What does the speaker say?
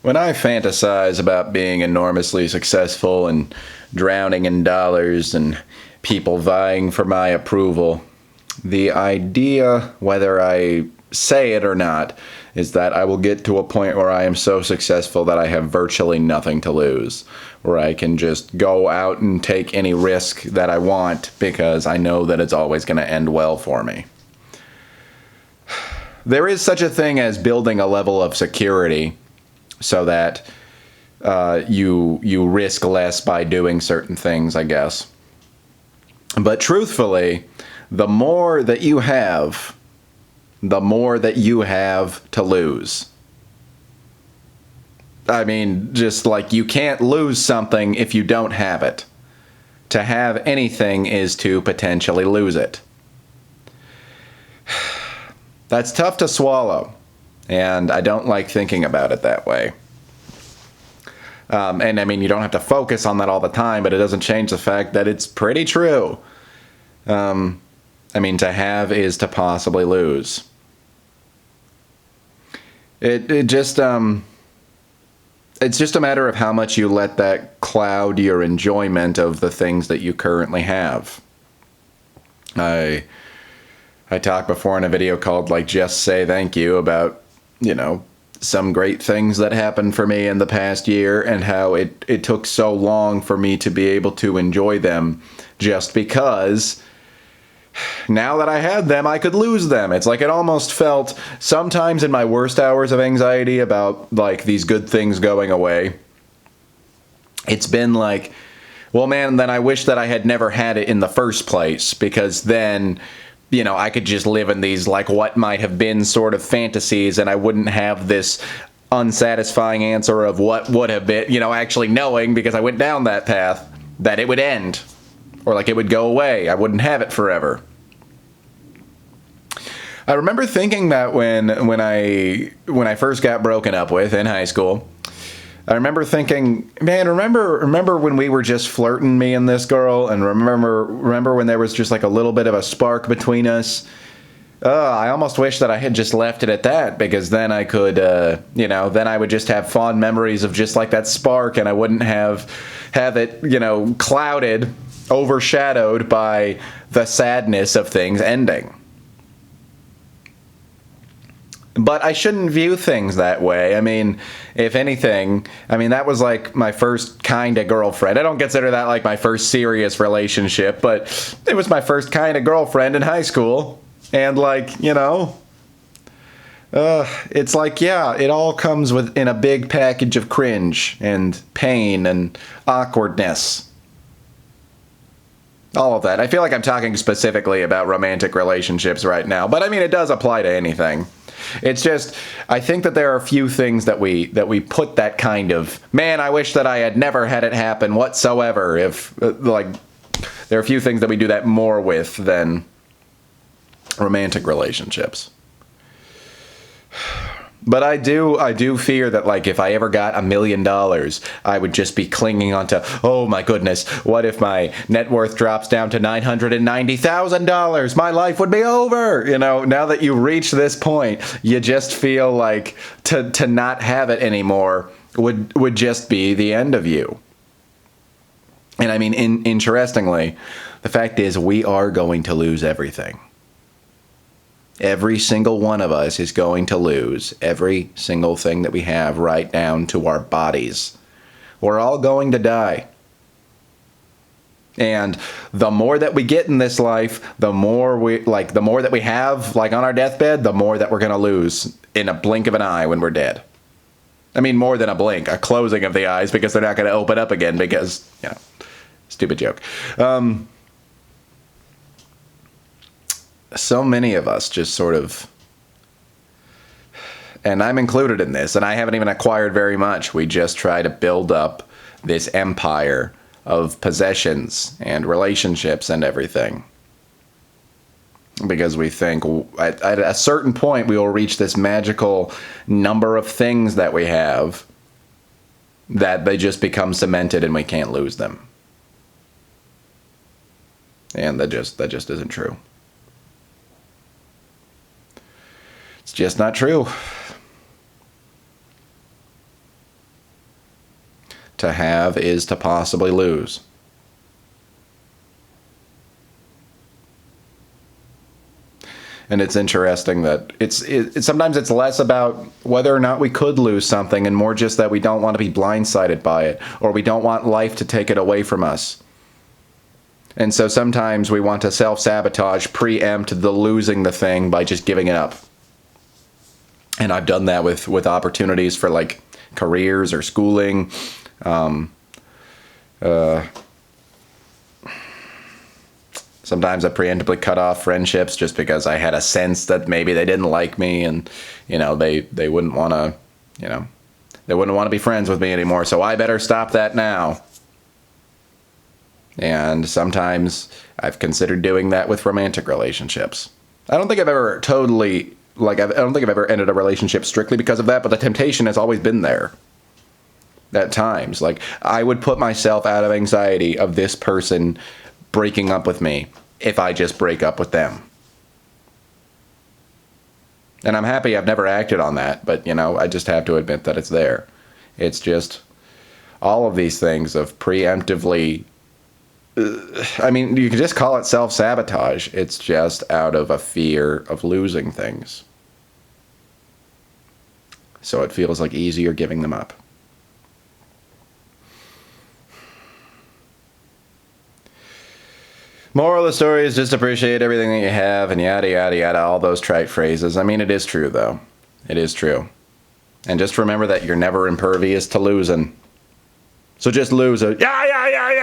When I fantasize about being enormously successful and drowning in dollars and people vying for my approval, the idea, whether I say it or not, is that I will get to a point where I am so successful that I have virtually nothing to lose, where I can just go out and take any risk that I want because I know that it's always going to end well for me. There is such a thing as building a level of security so that you risk less by doing certain things, I guess. But truthfully, the more that you have, the more that you have to lose. I mean, just like you can't lose something if you don't have it. To have anything is to potentially lose it. That's tough to swallow. And I don't like thinking about it that way. And I mean, you don't have to focus on that all the time, but it doesn't change the fact that it's pretty true. I mean, to have is to possibly lose. It's just a matter of how much you let that cloud your enjoyment of the things that you currently have. I talked before in a video called, like, Just Say Thank You about, some great things that happened for me in the past year and how it took so long for me to be able to enjoy them just because now that I had them, I could lose them. It's like it almost felt sometimes in my worst hours of anxiety about like these good things going away. It's been like, well, man, then I wish that I had never had it in the first place because then I could just live in these, like, what might have been sort of fantasies, and I wouldn't have this unsatisfying answer of what would have been, actually knowing, because I went down that path, that it would end. Or, like, it would go away. I wouldn't have it forever. I remember thinking that when I first got broken up with in high school, I remember thinking, man, remember when we were just flirting, me and this girl, and remember when there was just like a little bit of a spark between us? I almost wish that I had just left it at that, because then I could, then I would just have fond memories of just like that spark, and I wouldn't have it, clouded, overshadowed by the sadness of things ending. But I shouldn't view things that way. I mean, if anything, that was like my first kind of girlfriend. I don't consider that like my first serious relationship, but it was my first kind of girlfriend in high school. And like, it's like, yeah, it all comes in a big package of cringe and pain and awkwardness. All of that. I feel like I'm talking specifically about romantic relationships right now, but it does apply to anything. It's just, I think that there are a few things that we put that kind of, man, I wish that I had never had it happen whatsoever. If, there are a few things that we do that more with than romantic relationships. But I do fear that, like, if I ever got $1 million, I would just be clinging onto, oh my goodness, what if my net worth drops down to $990,000? My life would be over. Now that you reach this point, you just feel like to not have it anymore would just be the end of you. And interestingly, the fact is we are going to lose everything. Every single one of us is going to lose every single thing that we have, right down to our bodies. We're all going to die. And the more that we get in this life, the more that we have, like, on our deathbed, the more that we're going to lose in a blink of an eye when we're dead. More than a blink, a closing of the eyes, because they're not going to open up again because, stupid joke. So many of us just sort of, and I'm included in this, and I haven't even acquired very much. We just try to build up this empire of possessions and relationships and everything. Because we think at a certain point we will reach this magical number of things that we have that they just become cemented and we can't lose them. And that just isn't true. It's just not true. to have is to possibly lose. And it's interesting that sometimes it's less about whether or not we could lose something and more just that we don't want to be blindsided by it, or we don't want life to take it away from us. And so sometimes we want to self-sabotage, preempt the losing the thing by just giving it up. And I've done that with opportunities for like careers or schooling. Sometimes I preemptively cut off friendships just because I had a sense that maybe they didn't like me, and they wouldn't want to, they wouldn't want to be friends with me anymore. So I better stop that now. And sometimes I've considered doing that with romantic relationships. I don't think I've ever totally, I don't think I've ever ended a relationship strictly because of that, but the temptation has always been there. At times, like, I would put myself out of anxiety of this person breaking up with me if I just break up with them. And I'm happy I've never acted on that, but, I just have to admit that it's there. It's just all of these things of preemptively, you can just call it self-sabotage. It's just out of a fear of losing things. So it feels like easier giving them up. Moral of the story is just appreciate everything that you have and yada, yada, yada, all those trite phrases. It is true, though. It is true. And just remember that you're never impervious to losing. So just lose it. Yeah, yeah, yeah, yeah.